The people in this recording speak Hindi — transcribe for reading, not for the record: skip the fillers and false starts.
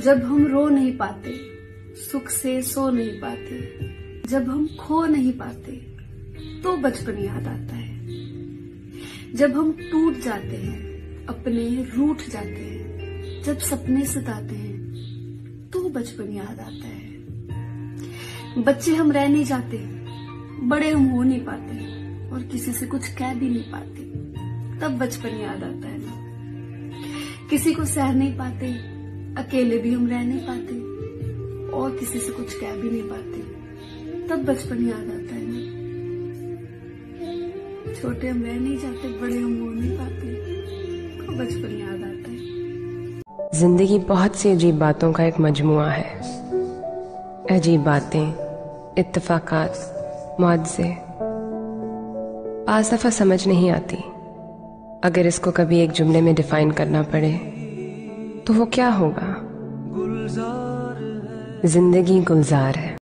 जब हम रो नहीं पाते, सुख से सो नहीं पाते, जब हम खो नहीं पाते तो बचपन याद आता है। जब हम टूट जाते हैं, अपने रूठ जाते हैं, जब सपने सताते हैं तो बचपन याद आता है। बच्चे हम रह नहीं जाते, बड़े हम हो नहीं पाते और किसी से कुछ कह भी नहीं पाते, तब बचपन याद आता है ना। किसी को सह नहीं पाते, अकेले भी हम रह नहीं पाते और किसी से कुछ कह भी नहीं पाते, तब बचपन याद आता है ना। छोटे हम रह नहीं जाते, बड़े हम हो नहीं पाते, तो बचपन याद आता है। जिंदगी बहुत सी अजीब बातों का एक मजमुआ है। अजीब बातें, इत्तेफाकात, मुआवजे, पास दफा समझ नहीं आती। अगर इसको कभी एक जुमले में डिफाइन करना पड़े तो वो क्या होगा? जिंदगी गुलजार है।